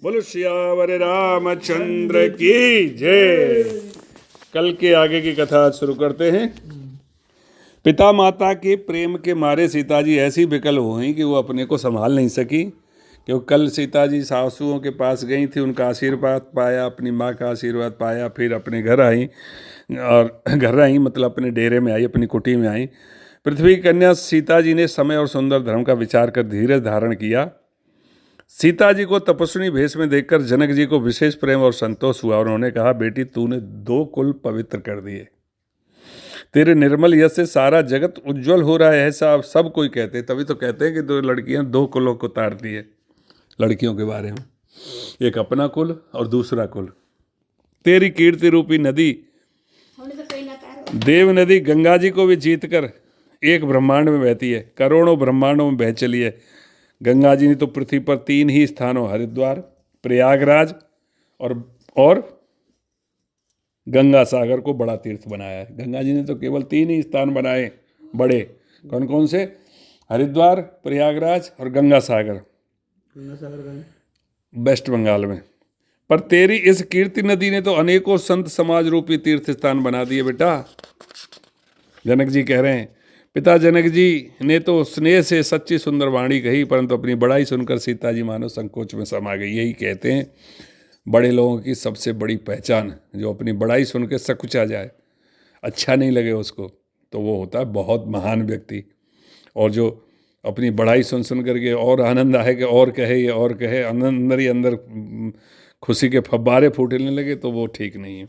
बोलो सियावर रामचंद्र की जय। कल के आगे की कथा आज शुरू करते हैं। पिता माता के प्रेम के मारे सीता जी ऐसी विकल हो गई कि वो अपने को संभाल नहीं सकी। क्योंकि कल सीता जी सासुओं के पास गई थी, उनका आशीर्वाद पाया, अपनी माँ का आशीर्वाद पाया, फिर अपने घर आई। और घर आई मतलब अपने डेरे में आई, अपनी कुटी में आई। पृथ्वी कन्या सीता जी ने समय और सुंदर धर्म का विचार कर धीरज धारण किया। सीता जी को तपस्विनी भेष में देखकर जनक जी को विशेष प्रेम और संतोष हुआ और उन्होंने कहा, बेटी तूने 2 कुल पवित्र कर दिए। तेरे निर्मल यश से सारा जगत उज्जवल हो रहा है, ऐसा सब कोई कहते हैं। तभी तो कहते हैं कि 2 लड़कियां 2 कुलों को तारती है। लड़कियों के बारे में, एक अपना कुल और दूसरा कुल। तेरी कीर्ति रूपी नदी देव नदी गंगा जी को भी जीतकर एक ब्रह्मांड में बहती है, करोड़ों ब्रह्मांडों में बह चली है। गंगा जी ने तो पृथ्वी पर 3 ही स्थानों, हरिद्वार, प्रयागराज और गंगा सागर को बड़ा तीर्थ बनाया है। गंगा जी ने तो केवल 3 ही स्थान बनाए बड़े। कौन कौन से? हरिद्वार, प्रयागराज और गंगा सागर वेस्ट बंगाल में। पर तेरी इस कीर्ति नदी ने तो अनेकों संत समाज रूपी तीर्थ स्थान बना दिए बेटा। जनक जी कह रहे हैं, पिता जनक जी ने तो स्नेह से सच्ची सुंदर वाणी कही, परंतु अपनी बड़ाई सुनकर सीता जी मानो संकोच में समा गई। यही कहते हैं बड़े लोगों की सबसे बड़ी पहचान, जो अपनी बड़ाई सुन के सकुचा जाए, अच्छा नहीं लगे उसको, तो वो होता है बहुत महान व्यक्ति। और जो अपनी बड़ाई सुन करके और आनंद आए कि और कहे ये और कहे, अंदर ही अंदर खुशी के फव्वारे फूटने लगे, तो वो ठीक नहीं है।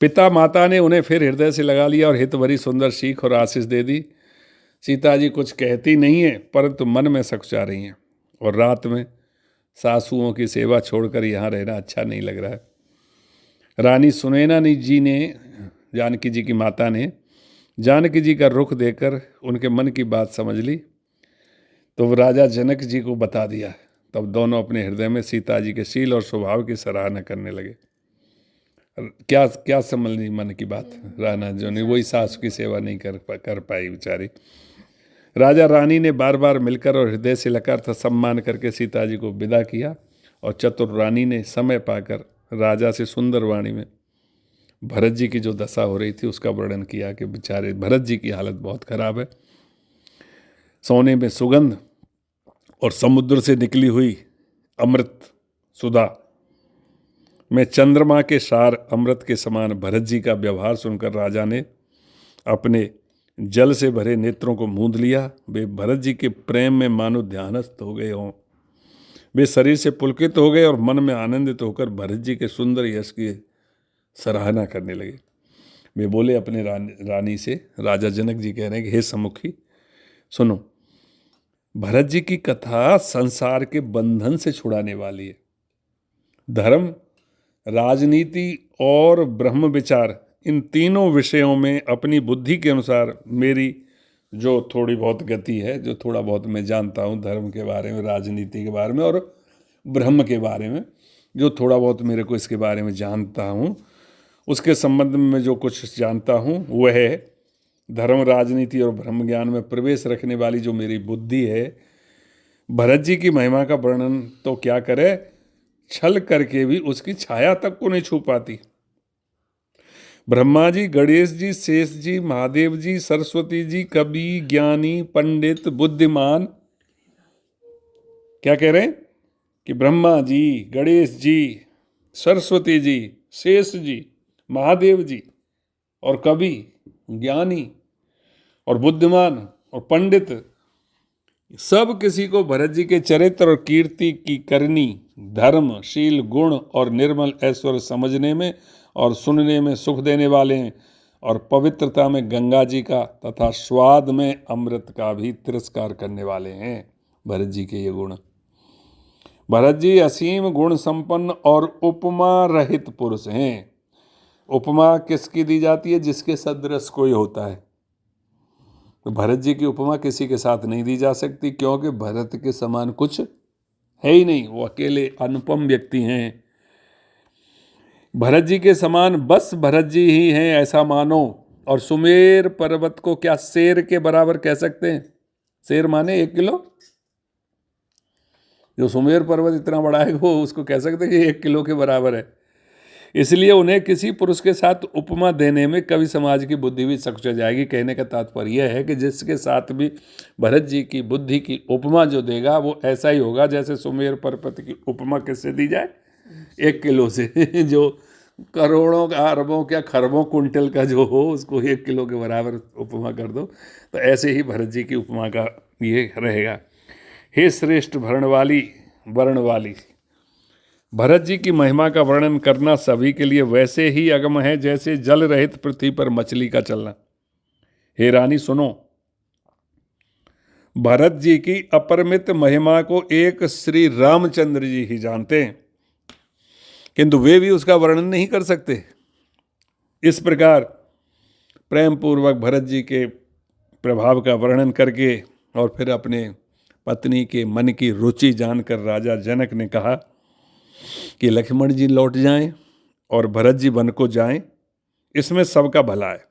पिता माता ने उन्हें फिर हृदय से लगा लिया और हित भरी सुंदर सीख और आशीष दे दी। सीता जी कुछ कहती नहीं है, परंतु मन में सकुचा रही हैं। और रात में सासुओं की सेवा छोड़कर यहाँ रहना अच्छा नहीं लग रहा है। रानी सुनैना जी ने, जानकी जी की माता ने, जानकी जी का रुख देकर उनके मन की बात समझ ली, तो वो राजा जनक जी को बता दिया। तब दोनों अपने हृदय में सीता जी के शील और स्वभाव की सराहना करने लगे। क्या क्या समझ ली मन की बात? राना जो ने वही सास की सेवा नहीं कर पाई बेचारी। राजा रानी ने बार बार मिलकर और हृदय से लकार सम्मान करके सीता जी को विदा किया। और चतुर रानी ने समय पाकर राजा से सुंदर वाणी में भरत जी की जो दशा हो रही थी उसका वर्णन किया कि बेचारे भरत जी की हालत बहुत खराब है। सोने में सुगंध और समुद्र से निकली हुई अमृत सुधा में चंद्रमा के सार अमृत के समान भरत जी का व्यवहार सुनकर राजा ने अपने जल से भरे नेत्रों को मूंद लिया। वे भरत जी के प्रेम में मानो ध्यानस्थ हो गए हों। वे शरीर से पुलकित हो गए और मन में आनंदित होकर भरत जी के सुंदर यश की सराहना करने लगे। वे बोले अपने रानी से, राजा जनक जी कह रहे हैं कि हे सम्मुखी सुनो, भरत जी की कथा संसार के बंधन से छुड़ाने वाली है। धर्म, राजनीति और ब्रह्म विचार, इन तीनों विषयों में अपनी बुद्धि के अनुसार मेरी जो थोड़ी बहुत गति है, जो थोड़ा बहुत मैं जानता हूँ धर्म के बारे में, राजनीति के बारे में और ब्रह्म के बारे में, जो थोड़ा बहुत मेरे को इसके बारे में जानता हूँ, उसके संबंध में मैं जो कुछ जानता हूँ वह है धर्म, राजनीति और ब्रह्म ज्ञान में प्रवेश रखने वाली जो मेरी बुद्धि है। भरत जी की महिमा का वर्णन तो क्या करे, छल करके भी उसकी छाया तक को नहीं छू पाती। ब्रह्मा जी, गणेश जी, शेष जी, महादेव जी, सरस्वती जी, कवि, ज्ञानी, पंडित, बुद्धिमान, क्या कह रहे हैं कि ब्रह्मा जी, गणेश जी, सरस्वती जी, शेष जी, महादेव जी और कवि, ज्ञानी और बुद्धिमान और पंडित, सब किसी को भरत जी के चरित्र और कीर्ति की करनी, धर्म, शील, गुण और निर्मल ऐश्वर्य समझने में और सुनने में सुख देने वाले हैं। और पवित्रता में गंगा जी का तथा स्वाद में अमृत का भी तिरस्कार करने वाले हैं भरत जी के ये गुण। भरत जी असीम गुण संपन्न और उपमा रहित पुरुष हैं। उपमा किसकी दी जाती है? जिसके सदृश कोई होता है। तो भरत जी की उपमा किसी के साथ नहीं दी जा सकती, क्योंकि भरत के समान कुछ है ही नहीं। वो अकेले अनुपम व्यक्ति हैं। भरत जी के समान बस भरत जी ही हैं ऐसा मानो। और सुमेर पर्वत को क्या शेर के बराबर कह सकते हैं? शेर माने 1 किलो। जो सुमेर पर्वत इतना बड़ा है वो उसको कह सकते हैं कि 1 किलो के बराबर है। इसलिए उन्हें किसी पुरुष के साथ उपमा देने में कवि समाज की बुद्धि भी सकुच जाएगी। कहने का तात्पर्य यह है कि जिसके साथ भी भरत जी की बुद्धि की उपमा जो देगा वो ऐसा ही होगा जैसे सुमेर पर्वत की उपमा किससे दी जाए, 1 किलो से। जो करोड़ों का, अरबों क्या खरबों कुंटल का जो हो उसको 1 किलो के बराबर उपमा कर दो। तो ऐसे ही भरत जी की उपमा का ये रहेगा। हे श्रेष्ठ वर्ण वाली, भरत जी की महिमा का वर्णन करना सभी के लिए वैसे ही अगम है जैसे जल रहित पृथ्वी पर मछली का चलना। हे रानी सुनो, भरत जी की अपरिमित महिमा को एक श्री रामचंद्र जी ही जानते हैं, किंतु वे भी उसका वर्णन नहीं कर सकते। इस प्रकार प्रेम पूर्वक भरत जी के प्रभाव का वर्णन करके और फिर अपने पत्नी के मन की रुचि जानकर राजा जनक ने कहा कि लक्ष्मण जी लौट जाएं और भरत जी वन को जाएं, इसमें सबका भला है।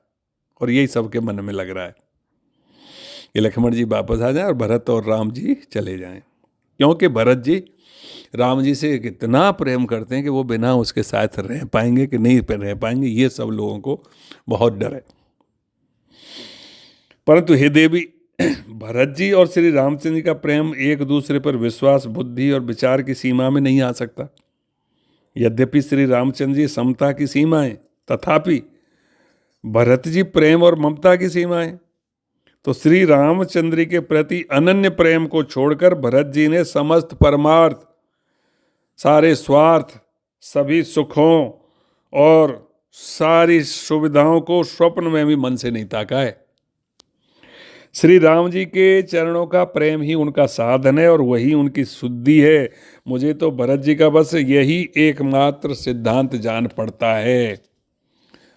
और यही सबके मन में लग रहा है कि लक्ष्मण जी वापस आ जाएं और भरत और राम जी चले जाएं, क्योंकि भरत जी राम जी से कितना प्रेम करते हैं कि वो बिना उसके साथ रह पाएंगे कि नहीं रह पाएंगे, ये सब लोगों को बहुत डर है। परंतु हे देवी, भरत जी और श्री रामचंद्र जी का प्रेम एक दूसरे पर विश्वास, बुद्धि और विचार की सीमा में नहीं आ सकता। यद्यपि श्री रामचंद्र जी समता की सीमाएं, तथापि भरत जी प्रेम और ममता की सीमाएं। तो श्री रामचंद्र के प्रति अनन्य प्रेम को छोड़कर भरत जी ने समस्त परमार्थ, सारे स्वार्थ, सभी सुखों और सारी सुविधाओं को स्वप्न में भी मन से नहीं ताका है। श्री राम जी के चरणों का प्रेम ही उनका साधन है और वही उनकी शुद्धि है। मुझे तो भरत जी का बस यही एकमात्र सिद्धांत जान पड़ता है।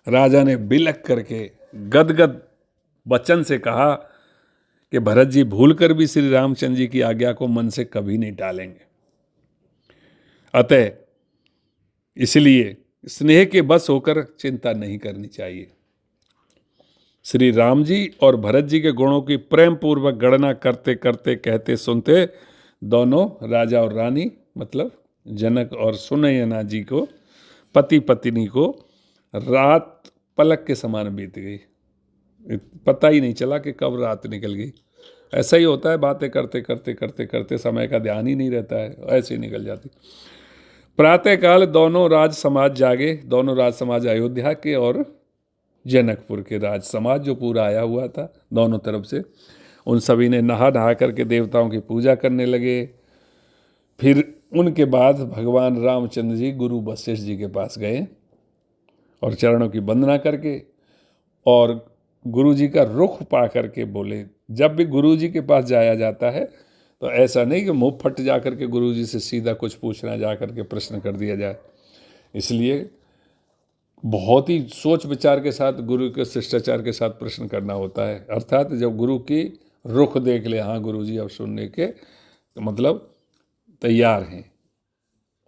राजा ने बिलख करके गदगद वचन से कहा कि भरत जी भूलकर भी श्री रामचंद्र जी की आज्ञा को मन से कभी नहीं टालेंगे। अतः इसलिए स्नेह के बस होकर चिंता नहीं करनी चाहिए। श्री राम जी और भरत जी के गुणों की प्रेम पूर्वक गणना करते करते कहते सुनते दोनों राजा और रानी, मतलब जनक और सुनयना जी को, पति पत्नी को रात पलक के समान बीत गई। पता ही नहीं चला कि कब रात निकल गई। ऐसा ही होता है, बातें करते करते करते करते समय का ध्यान ही नहीं रहता है, ऐसे ही निकल जाती। प्रातःकाल दोनों राज समाज जागे। दोनों राज समाज अयोध्या के और जनकपुर के राज समाज जो पूरा आया हुआ था दोनों तरफ से, उन सभी ने नहा नहा करके देवताओं की पूजा करने लगे। फिर उनके बाद भगवान रामचंद्र जी गुरु वशिष्ठ जी के पास गए और चरणों की वंदना करके और गुरु जी का रुख पा करके बोले। जब भी गुरु जी के पास जाया जाता है तो ऐसा नहीं कि मुंह फट जा करके गुरु जी से सीधा कुछ पूछना, जा करके प्रश्न कर दिया जाए। इसलिए बहुत ही सोच विचार के साथ गुरु के शिष्टाचार के साथ प्रश्न करना होता है। अर्थात जब गुरु की रुख देख ले, हाँ गुरु जी अब सुनने के तो मतलब तैयार हैं,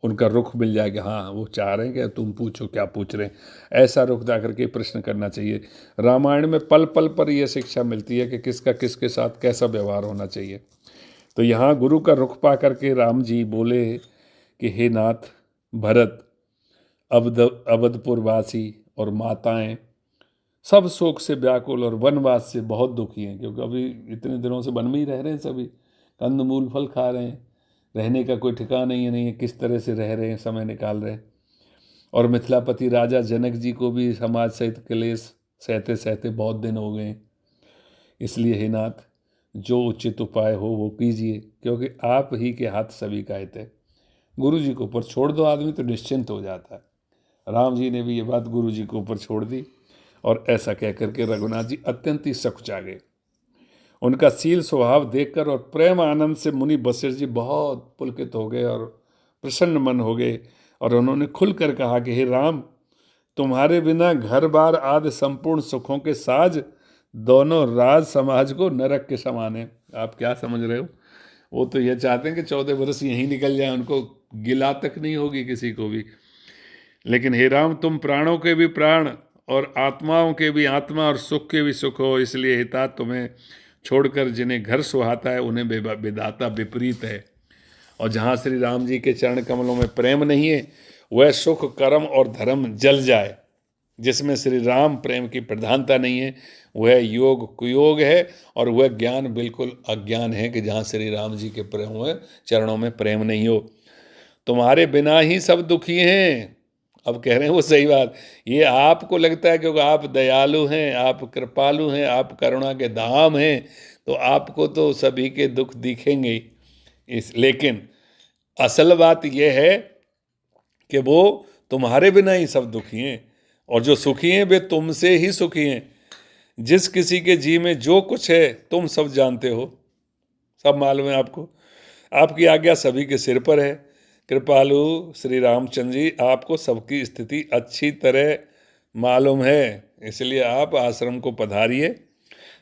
उनका रुख मिल जाएगा, हाँ वो चाह रहे हैं कि तुम पूछो क्या पूछ रहे हैं, ऐसा रुख जा करके प्रश्न करना चाहिए। रामायण में पल पल पर यह शिक्षा मिलती है कि किसका किसके साथ कैसा व्यवहार होना चाहिए। तो यहाँ गुरु का रुख पा करके राम जी बोले कि हे नाथ भरत, अवधपुरवासी और माताएं सब शोक से व्याकुल और वनवास से बहुत दुखी हैं, क्योंकि अभी इतने दिनों से वन में ही रह रहे हैं, सभी कंदमूल फल खा रहे हैं, रहने का कोई ठिकाना नहीं है, किस तरह से रह रहे हैं, समय निकाल रहे हैं। और मिथिलापति राजा जनक जी को भी समाज सहित क्लेश सहते सहते बहुत दिन हो गए। इसलिए हे नाथ, जो उचित उपाय हो वो कीजिए, क्योंकि आप ही के हाथ सभी का हित है। गुरु जी के ऊपर छोड़ दो, आदमी तो निश्चिंत हो जाता है। राम जी ने भी ये बात गुरु जी के ऊपर छोड़ दी और ऐसा कह करके रघुनाथ जी अत्यंत ही सकुचा गए। उनका शील स्वभाव देखकर और प्रेम आनंद से मुनि वशिष्ठ जी बहुत पुलकित हो गए और प्रसन्न मन हो गए और उन्होंने खुलकर कहा कि हे राम, तुम्हारे बिना घर बार आदि संपूर्ण सुखों के साज दोनों राज समाज को नरक के समान है। आप क्या समझ रहे हो? वो तो ये चाहते हैं कि 14 वर्ष यहीं निकल जाए, उनको गिला तक नहीं होगी किसी को भी। लेकिन हे राम, तुम प्राणों के भी प्राण और आत्माओं के भी आत्मा और सुख के भी सुख हो, इसलिए हिता तुम्हें छोड़कर जिन्हें घर सुहाता है उन्हें विधाता विपरीत है। और जहाँ श्री राम जी के चरण कमलों में प्रेम नहीं है, वह सुख कर्म और धर्म जल जाए। जिसमें श्री राम प्रेम की प्रधानता नहीं है, वह योग कुयोग है, और वह ज्ञान बिल्कुल अज्ञान है कि जहाँ श्री राम जी के प्रेम में चरणों में प्रेम नहीं हो। तुम्हारे बिना ही सब दुखी हैं। अब कह रहे हैं वो सही बात। ये आपको लगता है क्योंकि आप दयालु हैं, आप कृपालु हैं, आप करुणा के धाम हैं, तो आपको तो सभी के दुख दिखेंगे ही। लेकिन असल बात यह है कि वो तुम्हारे बिना ही सब दुखी हैं, और जो सुखी हैं वे तुमसे ही सुखी हैं। जिस किसी के जी में जो कुछ है तुम सब जानते हो, सब मालूम है आपको। आपकी आज्ञा सभी के सिर पर है। कृपालु श्री रामचंद्र जी, आपको सबकी स्थिति अच्छी तरह मालूम है, इसलिए आप आश्रम को पधारिए।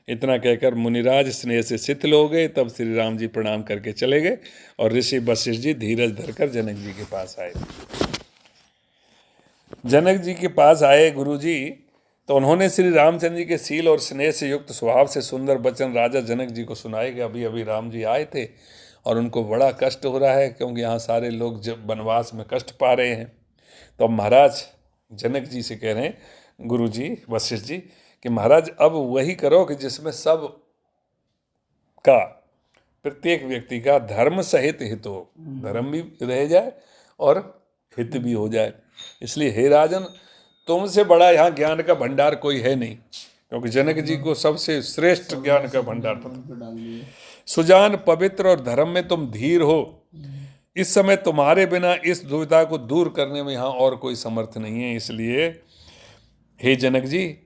इतना कहकर मुनिराज स्नेह से शिथिल हो गए। तब श्री राम जी प्रणाम करके चले गए, और ऋषि वशिष्ठ जी धीरज धरकर जनक जी के पास आए। जनक जी के पास आए गुरु जी, तो उन्होंने श्री रामचंद्र जी के शील और स्नेह से युक्त स्वभाव से सुंदर वचन राजा जनक जी को सुनाए कि अभी अभी राम जी आए थे और उनको बड़ा कष्ट हो रहा है, क्योंकि यहाँ सारे लोग जब वनवास में कष्ट पा रहे हैं। तो अब महाराज जनक जी से कह रहे हैं गुरु जी वशिष्ठ जी कि महाराज अब वही करो कि जिसमें सब का, प्रत्येक व्यक्ति का धर्म सहित हित हो, धर्म भी रह जाए और हित भी हो जाए। इसलिए हे राजन, तुमसे बड़ा यहाँ ज्ञान का भंडार कोई है नहीं, क्योंकि जनक जी को सबसे श्रेष्ठ ज्ञान का भंडार पता। सुजान, पवित्र और धर्म में तुम धीर हो। इस समय तुम्हारे बिना इस दुविधा को दूर करने में यहाँ और कोई समर्थ नहीं है। इसलिए हे जनक जी,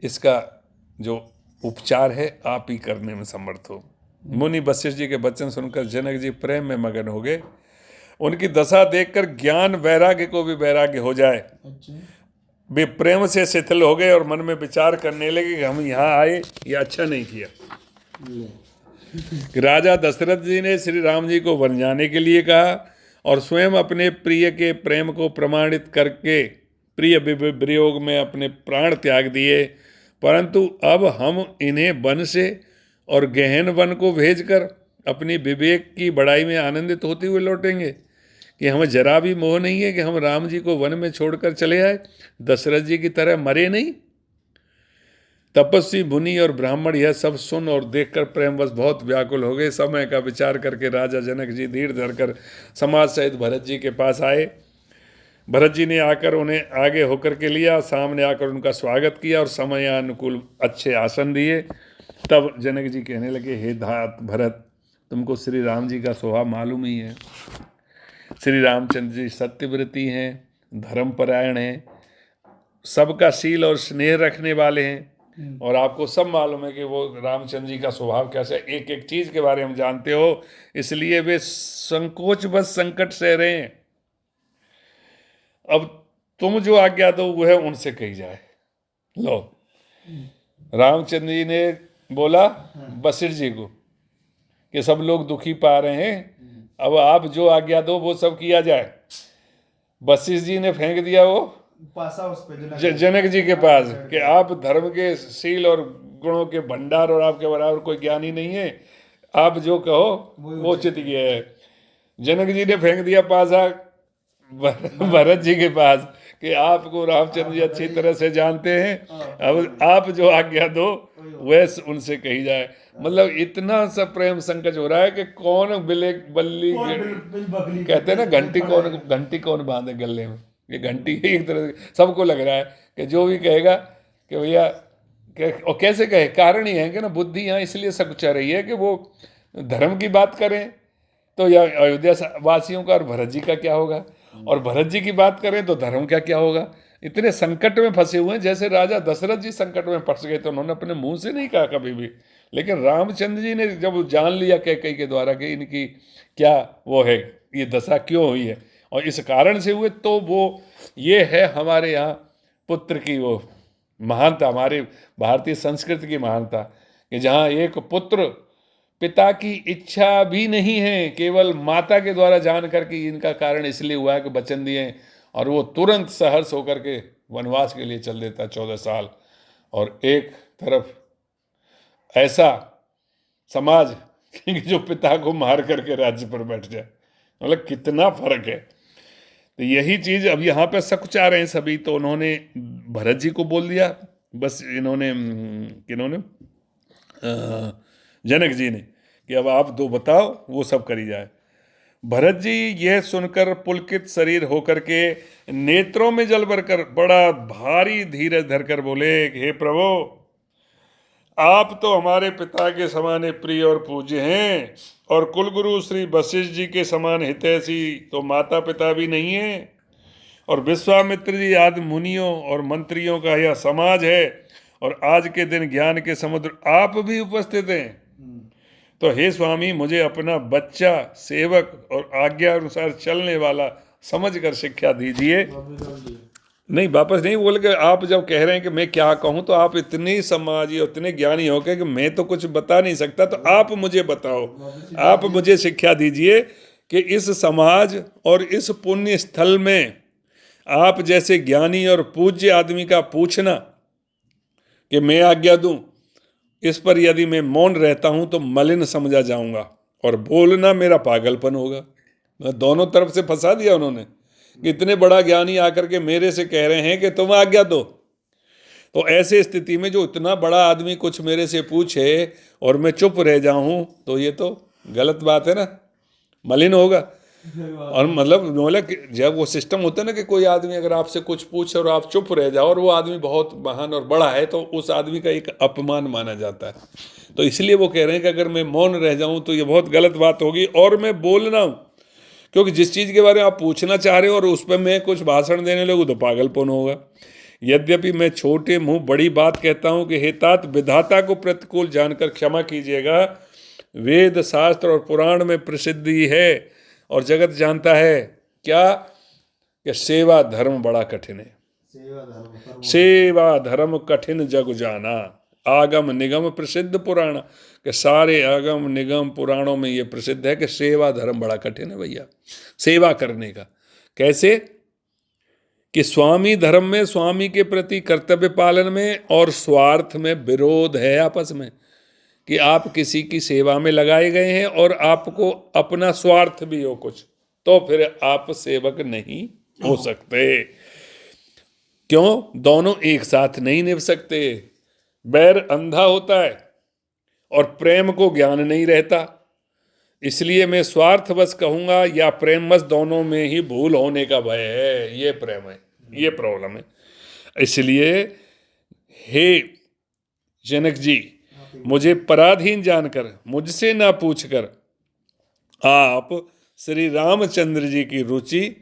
इसका जो उपचार है आप ही करने में समर्थ हो। मुनि वशिष्ठ जी के वचन सुनकर जनक जी प्रेम में मगन हो गए। उनकी दशा देखकर ज्ञान वैराग्य को भी वैराग्य हो जाए। वे प्रेम से शिथिल हो गए और मन में विचार करने लगे कि हम यहाँ आए ये अच्छा नहीं किया। राजा दशरथ जी ने श्री राम जी को वन जाने के लिए कहा और स्वयं अपने प्रिय के प्रेम को प्रमाणित करके प्रिय वियोग में अपने प्राण त्याग दिए। परंतु अब हम इन्हें वन से और गहन वन को भेजकर अपनी विवेक की बढ़ाई में आनंदित होते हुए लौटेंगे कि हमें जरा भी मोह नहीं है कि हम राम जी को वन में छोड़कर चले आए, दशरथ जी की तरह मरे नहीं। तपस्वी मुनि और ब्राह्मण यह सब सुन और देखकर प्रेमवश बहुत व्याकुल हो गए। समय का विचार करके राजा जनक जी धीर धरकर समाज सहित भरत जी के पास आए। भरत जी ने आकर उन्हें आगे होकर के लिया, सामने आकर उनका स्वागत किया और समयानुकूल अच्छे आसन दिए। तब जनक जी कहने लगे, हे धात भरत, तुमको श्री राम जी का स्वभाव मालूम ही है। श्री रामचंद्र जी सत्यव्रती हैं, धर्मपरायण हैं, सबका शील और स्नेह रखने वाले हैं, और आपको सब मालूम है कि वो रामचंद्र जी का स्वभाव कैसा है। एक एक चीज के बारे में जानते हो, इसलिए वे संकोच बस संकट सह रहे हैं। अब तुम जो आज्ञा दो वह उनसे कही जाए। लो, रामचंद्र जी ने बोला वशिष्ठ जी को कि सब लोग दुखी पा रहे हैं, अब आप जो आज्ञा दो वो सब किया जाए। वशिष्ठ जी ने फेंक दिया वो पासा उस पे जनक जी के पास कि आप धर्म के शील और गुणों के भंडार और आपके बराबर कोई ज्ञानी नहीं है, आप जो कहो वो उचित ही है। जनक जी ने फेंक दिया पासा भरत जी के पास कि आपको रामचंद्र जी अच्छी तरह से जानते हैं, अब आप जो आज्ञा दो वह उनसे कही जाए। मतलब इतना सा प्रेम संकट हो रहा है कि कौन बल्ली कहते हैं ना, घंटी कौन बांधे गले में। ये घंटी एक तरह से सबको लग रहा है कि जो भी कहेगा कि भैया, और कैसे कहे, कारण ही है कि ना बुद्धि यहाँ इसलिए सकुचा रही है कि वो धर्म की बात करें तो या अयोध्या वासियों का और भरत जी का क्या होगा, और भरत जी की बात करें तो धर्म का क्या होगा। इतने संकट में फंसे हुए हैं। जैसे राजा दशरथ जी संकट में फंस गए तो उन्होंने अपने मुंह से नहीं कहा कभी भी, लेकिन रामचंद्र जी ने जब जान लिया कैकेयी के द्वारा कि इनकी क्या वो है, ये दशा क्यों हुई है और इस कारण से हुए, तो वो ये है हमारे यहाँ पुत्र की वो महानता, हमारे भारतीय संस्कृति की महानता, कि जहाँ एक पुत्र पिता की इच्छा भी नहीं है, केवल माता के द्वारा जान करके इनका कारण इसलिए हुआ है कि वचन दिए, और वो तुरंत सहर्ष होकर के वनवास के लिए चल देता 14 साल। और एक तरफ ऐसा समाज कि जो पिता को मार करके राज्य पर बैठ जाए, मतलब कितना फर्क है। तो यही चीज अब यहाँ पे सकुचा रहे हैं सभी, तो उन्होंने भरत जी को बोल दिया, बस इन्होंने किन्होंने जनक जी ने, कि अब आप दो बताओ, वो सब करी जाए। भरत जी यह सुनकर पुलकित शरीर होकर के नेत्रों में जल भरकर बड़ा भारी धीरज धरकर बोले, हे प्रभु, आप तो हमारे पिता के समान प्रिय और पूज्य हैं, और कुलगुरु श्री वशिष्ठ जी के समान हितैषी तो माता पिता भी नहीं है, और विश्वामित्र जी आदि मुनियों और मंत्रियों का यह समाज है, और आज के दिन ज्ञान के समुद्र आप भी उपस्थित हैं। तो हे स्वामी, मुझे अपना बच्चा, सेवक और आज्ञा अनुसार चलने वाला समझकर शिक्षा दीजिए। नहीं, वापस नहीं बोल के, आप जब कह रहे हैं कि मैं क्या कहूँ, तो आप इतने समाजी और इतने ज्ञानी हो गए कि मैं तो कुछ बता नहीं सकता, तो आप मुझे बताओ, आप मुझे शिक्षा दीजिए कि इस समाज और इस पुण्य स्थल में आप जैसे ज्ञानी और पूज्य आदमी का पूछना कि मैं आज्ञा दूं, इस पर यदि मैं मौन रहता हूं तो मलिन समझा जाऊंगा, और बोलना मेरा पागलपन होगा। दोनों तरफ से फंसा दिया उन्होंने, कि इतने बड़ा ज्ञानी आकर के मेरे से कह रहे हैं कि तुम आज्ञा दो। तो ऐसे स्थिति में जो इतना बड़ा आदमी कुछ मेरे से पूछे और मैं चुप रह जाऊं, तो ये तो गलत बात है ना, मलिन होगा। और मतलब बोला कि जब वो सिस्टम होता है ना कि कोई आदमी अगर आपसे कुछ पूछे और आप चुप रह जाओ और वो आदमी बहुत महान और बड़ा है, तो उस आदमी का एक अपमान माना जाता है। तो इसलिए वो कह रहे हैं कि अगर मैं मौन रह जाऊं तो ये बहुत गलत बात होगी, और मैं बोलना हूं, क्योंकि जिस चीज़ के बारे में आप पूछना चाह रहे हो और उस पर मैं कुछ भाषण देने लगूँ तो पागलपन होगा। यद्यपि मैं छोटे मुंह बड़ी बात कहता हूँ कि हे तात, विधाता को प्रतिकूल जानकर क्षमा कीजिएगा। वेद शास्त्र और पुराण में प्रसिद्धि है और जगत जानता है क्या, कि सेवा धर्म बड़ा कठिन है। सेवा धर्म कठिन जग जाना, आगम निगम प्रसिद्ध पुराण, कि सारे आगम निगम पुराणों में ये प्रसिद्ध है कि सेवा धर्म बड़ा कठिन है भैया। सेवा करने का कैसे, कि स्वामी धर्म में स्वामी के प्रति कर्तव्य पालन में और स्वार्थ में विरोध है आपस में, कि आप किसी की सेवा में लगाए गए हैं और आपको अपना स्वार्थ भी हो कुछ, तो फिर आप सेवक नहीं हो सकते। क्यों? दोनों एक साथ नहीं निभ सकते। बैर अंधा होता है और प्रेम को ज्ञान नहीं रहता। इसलिए मैं स्वार्थवश कहूंगा या प्रेमवश, दोनों में ही भूल होने का भय है। ये प्रेम है, ये प्रॉब्लम है। इसलिए हे जनक जी, मुझे पराधीन जानकर, मुझसे ना पूछकर, आप श्री रामचंद्र जी की रुचि,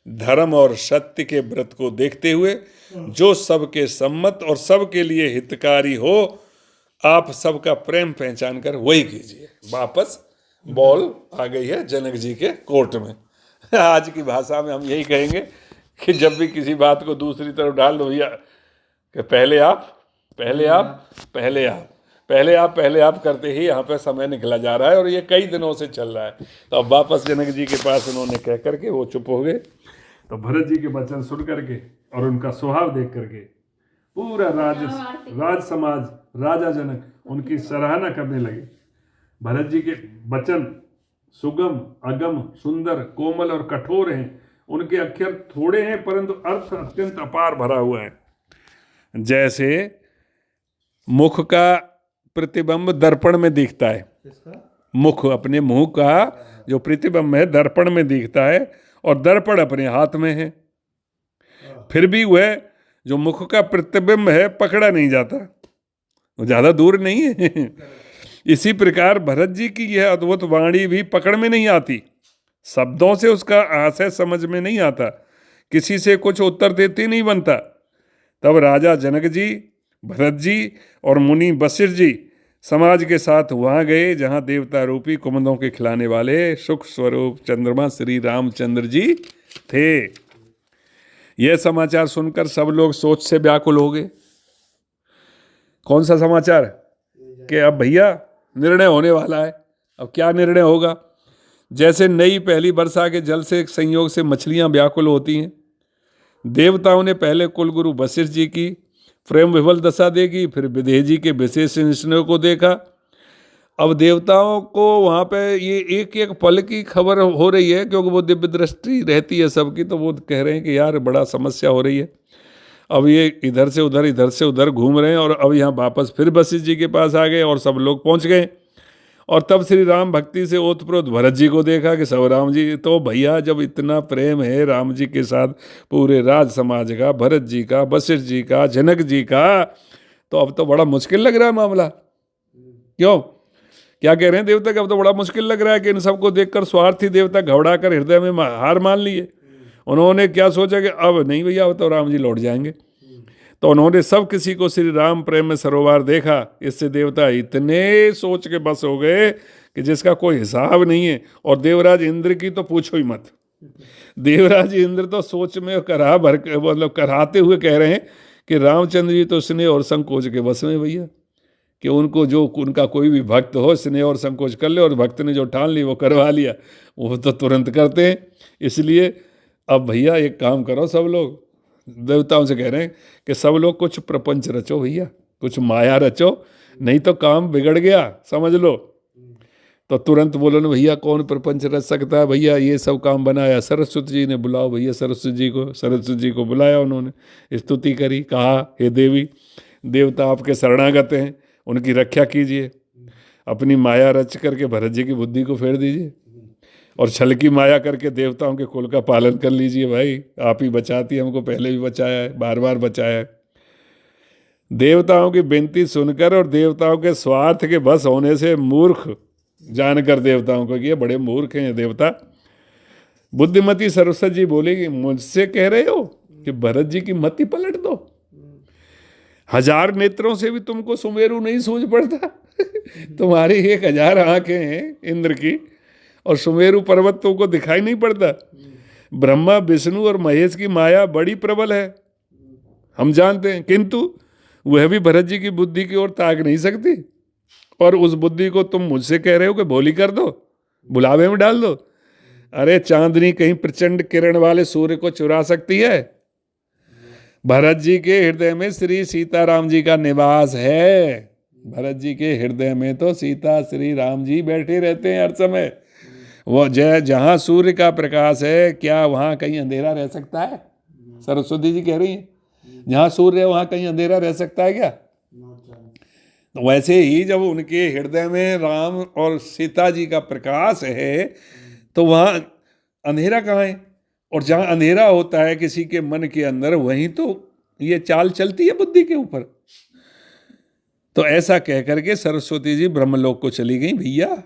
धर्म और सत्य के व्रत को देखते हुए जो सबके सम्मत और सबके लिए हितकारी हो, आप सबका प्रेम पहचान कर वही कीजिए। वापस बॉल आ गई है जनक जी के कोर्ट में। आज की भाषा में हम यही कहेंगे कि जब भी किसी बात को दूसरी तरफ डाल दो भैया, कि पहले आप पहले आप पहले आप पहले आप पहले आप करते ही यहाँ पे समय निकला जा रहा है, और ये कई दिनों से चल रहा है। तो अब वापस जनक जी के पास उन्होंने कह करके वो चुप हो गए। तो भरत जी के वचन सुन करके और उनका स्वभाव देख करके पूरा राज समाज, राजा जनक उनकी सराहना करने लगे। भरत जी के वचन सुगम, अगम, सुंदर, कोमल और कठोर हैं। उनके अक्षर थोड़े हैं परंतु अर्थ अत्यंत अपार भरा हुआ है। जैसे मुख का प्रतिबिंब दर्पण में दिखता है, मुख अपने मुंह का जो प्रतिबिंब है दर्पण में दिखता है, और दर्पण अपने हाथ में है, फिर भी वह जो मुख का प्रतिबिंब है पकड़ा नहीं जाता, वो ज्यादा दूर नहीं है। इसी प्रकार भरत जी की यह अद्भुत वाणी भी पकड़ में नहीं आती, शब्दों से उसका आशय समझ में नहीं आता, किसी से कुछ उत्तर देते नहीं बनता। तब राजा जनक जी, भरत जी और मुनि वशिष्ठ जी समाज के साथ वहां गए जहां देवता रूपी कुमुदों के खिलाने वाले सुख स्वरूप चंद्रमा श्री रामचंद्र जी थे। यह समाचार सुनकर सब लोग सोच से व्याकुल हो गए। कौन सा समाचार? कि अब भैया निर्णय होने वाला है। अब क्या निर्णय होगा? जैसे नई पहली वर्षा के जल से संयोग से मछलियां व्याकुल होती हैं, देवताओं ने पहले कुलगुरु वशिष्ठ जी की प्रेम विवल दशा देखी, फिर विदेह जी के विशेष स्नेह को देखा। अब देवताओं को वहाँ पे ये एक एक पल की खबर हो रही है, क्योंकि वो दिव्य दृष्टि रहती है सबकी, तो वो कह रहे हैं कि यार बड़ा समस्या हो रही है। अब ये इधर से उधर घूम रहे हैं, और अब यहाँ वापस फिर वशिष्ठ जी के पास आ गए और सब लोग पहुँच गए। और तब श्री राम भक्ति से ओतप्रोत भरत जी को देखा कि सब राम जी, तो भैया जब इतना प्रेम है राम जी के साथ पूरे राज समाज का, भरत जी का, वशिष्ठ जी का, जनक जी का, तो अब तो बड़ा मुश्किल लग रहा है मामला। क्यों, क्या कह रहे हैं देवता कि अब तो बड़ा मुश्किल लग रहा है कि इन सबको देखकर स्वार्थी देवता घबरा कर हृदय में हार मान लिए। उन्होंने क्या सोचा कि अब नहीं भैया, अब तो राम जी लौट जाएंगे। तो उन्होंने सब किसी को श्री राम प्रेम में सरोवर देखा। इससे देवता इतने सोच के बस हो गए कि जिसका कोई हिसाब नहीं है। और देवराज इंद्र की तो पूछो ही मत। देवराज इंद्र तो सोच में मतलब कराते हुए कह रहे हैं कि रामचंद्र जी तो स्नेह और संकोच के बस में भैया, कि उनको जो उनका कोई भी भक्त हो स्नेह और संकोच कर ले, और भक्त ने जो ठान ली वो करवा लिया, वो तो तुरंत करते हैं। इसलिए अब भैया एक काम करो, सब लोग देवताओं से कह रहे हैं कि सब लोग कुछ प्रपंच रचो भैया, कुछ माया रचो, नहीं तो काम बिगड़ गया, समझ लो। तो तुरंत बोलो ना भैया, कौन प्रपंच रच सकता है भैया, ये सब काम बनाया सरस्वती जी ने, बुलाओ भैया सरस्वती जी को बुलाया। उन्होंने स्तुति करी, कहा हे देवी, देवता आपके शरणागत हैं, उनकी रक्षा कीजिए, अपनी माया रच करके भरत जी की बुद्धि को फेर दीजिए, और छल की माया करके देवताओं के कुल का पालन कर लीजिए। भाई आप ही बचाती, हमको पहले भी बचाया है, बार बार बचाया है। देवताओं की विनती सुनकर और देवताओं के स्वार्थ के बस होने से मूर्ख जानकर देवताओं को कि ये बड़े मूर्ख हैं ये देवता। बुद्धिमती सरस्वती जी बोलेगी, मुझसे कह रहे हो कि भरत जी की मति पलट दो? 1000 नेत्रों से भी तुमको सुमेरु नहीं सूझ पड़ता? तुम्हारी 1000 आंखें हैं इंद्र की, और सुमेरु पर्वत तुमको दिखाई नहीं पड़ता? ब्रह्मा विष्णु और महेश की माया बड़ी प्रबल है, हम जानते हैं, किंतु वह भी भरत जी की बुद्धि की ओर ताक नहीं सकती। और उस बुद्धि को तुम मुझसे कह रहे हो कि भोली कर दो, बुलावे में डाल दो? अरे चांदनी कहीं प्रचंड किरण वाले सूर्य को चुरा सकती है? भरत जी के हृदय में श्री सीताराम जी का निवास है। भरत जी के हृदय में तो सीता श्री राम जी बैठे रहते हैं हर समय। वो जहाँ सूर्य का प्रकाश है, क्या वहाँ कहीं अंधेरा रह सकता है? सरस्वती जी कह रही हैं, जहाँ सूर्य है वहाँ कहीं अंधेरा रह सकता है क्या? तो वैसे ही जब उनके हृदय में राम और सीता जी का प्रकाश है, तो वहाँ अंधेरा कहाँ है? और जहाँ अंधेरा होता है किसी के मन के अंदर, वहीं तो ये चाल चलती है बुद्धि के ऊपर। तो ऐसा कह करके सरस्वती जी ब्रह्मलोक को चली गई। भैया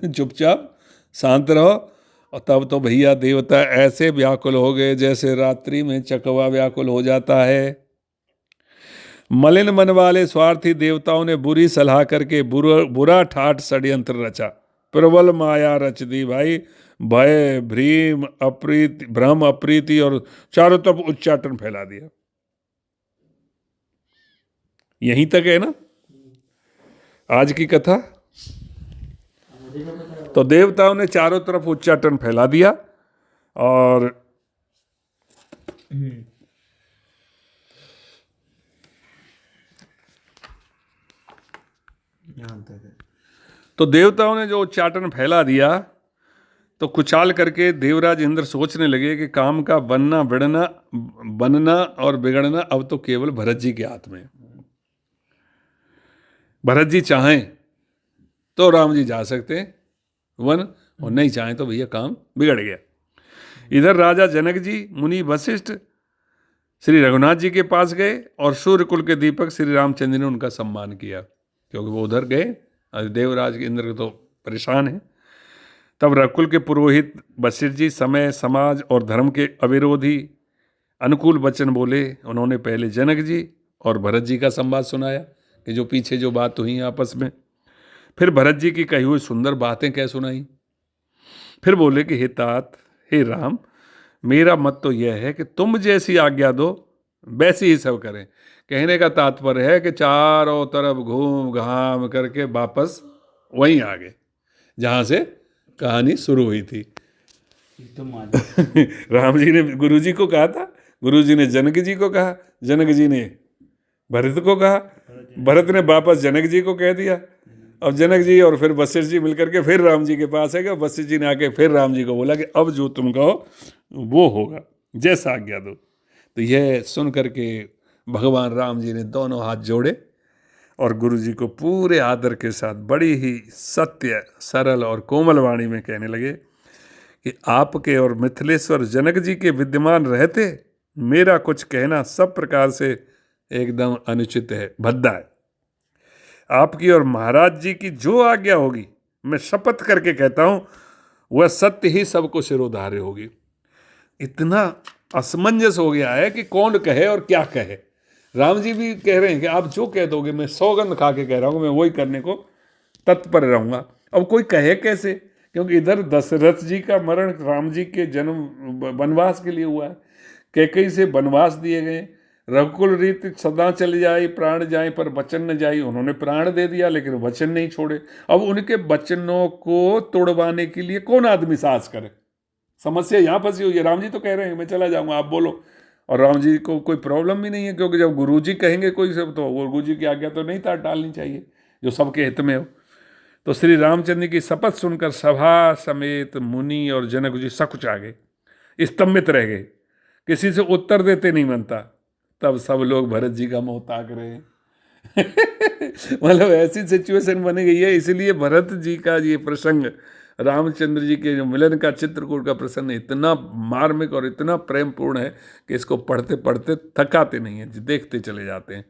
चुपचाप शांत रहो। और तब तो भैया देवता ऐसे व्याकुल हो गए जैसे रात्रि में चकवा व्याकुल हो जाता है। मलिन मन वाले स्वार्थी देवताओं ने बुरी सलाह करके बुरा ठाठ षड्यंत्र रचा, प्रबल माया रच दी भाई। भय भ्रम अप्रीति और चारों तरफ उच्चाटन फैला दिया। यहीं तक है ना आज की कथा। तो देवताओं ने चारों तरफ उच्चाटन फैला दिया, और तो देवताओं ने जो उच्चाटन फैला दिया, तो कुचाल करके देवराज इंद्र सोचने लगे कि काम का बनना और बिगड़ना अब तो केवल भरत जी के हाथ में है। भरत जी चाहें तो राम जी जा सकते हैं वन, और नहीं चाहें तो भैया काम बिगड़ गया। इधर राजा जनक जी, मुनि वशिष्ठ श्री रघुनाथ जी के पास गए, और सूर्यकुल के दीपक श्री रामचंद्र ने उनका सम्मान किया, क्योंकि वो उधर गए। देवराज इंद्र तो परेशान है। तब रघुकुल के पुरोहित वशिष्ठ जी समय समाज और धर्म के अविरोधी अनुकूल वचन बोले। उन्होंने पहले जनक जी और भरत जी का संवाद सुनाया कि जो पीछे जो बात हुई आपस में। फिर भरत जी की कही हुई सुंदर बातें कह सुनाई। फिर बोले कि हे तात, हे राम, मेरा मत तो यह है कि तुम जैसी आज्ञा दो वैसी ही सब करें। कहने का तात्पर्य है कि चारों तरफ घूम घाम करके वापस वहीं आ गए जहाँ से कहानी शुरू हुई थी। राम जी ने गुरु जी को कहा था, गुरु जी ने जनक जी को कहा, जनक जी ने भरत को कहा, भरत ने वापस जनक जी को कह दिया, अब जनक जी और फिर वशिष्ठ जी मिलकर के फिर राम जी के पास है, वशिष्ठ जी ने आके फिर राम जी को बोला कि अब जो तुम कहो वो होगा, जैसा आज्ञा दो। तो यह सुन करके भगवान राम जी ने दोनों हाथ जोड़े और गुरु जी को पूरे आदर के साथ बड़ी ही सत्य, सरल और कोमल वाणी में कहने लगे कि आपके और मिथिलेश्वर जनक जी के विद्यमान रहते मेरा कुछ कहना सब प्रकार से एकदम अनुचित है, भद्दा है। आपकी और महाराज जी की जो आज्ञा होगी, मैं शपथ करके कहता हूं वह सत्य ही सबको सिरोधार्य होगी। इतना असमंजस हो गया है कि कौन कहे और क्या कहे। राम जी भी कह रहे हैं कि आप जो कह दोगे, मैं सौगंध खा के कह रहा हूँ, मैं वही करने को तत्पर रहूंगा। अब कोई कहे कैसे, क्योंकि इधर दशरथ जी का मरण राम जी के जन्म वनवास के लिए हुआ है, कैकेयी से वनवास दिए गए, रघुकुल रीति सदा चली जाए प्राण जाए पर वचन न जाए, उन्होंने प्राण दे दिया लेकिन वचन नहीं छोड़े। अब उनके वचनों को तोड़वाने के लिए कौन आदमी साहस करे? समस्या यहाँ फंसी हुई है। राम जी तो कह रहे हैं मैं चला जाऊंगा, आप बोलो, और राम जी को कोई प्रॉब्लम भी नहीं है, क्योंकि जब गुरु जी कहेंगे कोई सब, तो गुरु जी की आज्ञा तो नहीं टालनी चाहिए जो सबके हित में हो। तो श्री रामचंद्र की शपथ सुनकर सभा समेत मुनि और जनक जी सकुच आ गए, स्तंभित रह गए, किसी से उत्तर देते नहीं बनता। तब सब लोग भरत जी का मुंह ताक रहे हैं। मतलब ऐसी सिचुएशन बन गई है, इसलिए भरत जी का ये प्रसंग, रामचंद्र जी के जो मिलन का चित्रकूट का प्रसंग इतना मार्मिक और इतना प्रेमपूर्ण है कि इसको पढ़ते पढ़ते थकाते नहीं हैं, देखते चले जाते हैं।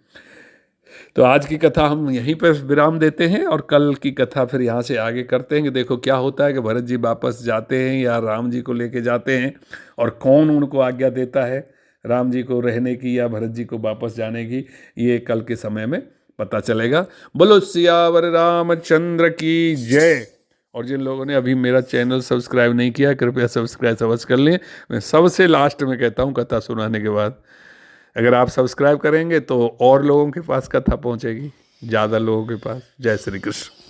तो आज की कथा हम यहीं पर विराम देते हैं और कल की कथा फिर यहाँ से आगे करते हैं कि देखो क्या होता है कि भरत जी वापस जाते हैं या राम जी को लेके जाते हैं, और कौन उनको आज्ञा देता है राम जी को रहने की या भरत जी को वापस जाने की, ये कल के समय में पता चलेगा। बोलो सियावर रामचंद्र की जय। और जिन लोगों ने अभी मेरा चैनल सब्सक्राइब नहीं किया, कृपया सब्सक्राइब अवश्य कर लें। मैं सबसे लास्ट में कहता हूँ कथा सुनाने के बाद, अगर आप सब्सक्राइब करेंगे तो और लोगों के पास कथा पहुँचेगी, ज़्यादा लोगों के पास। जय श्री कृष्ण।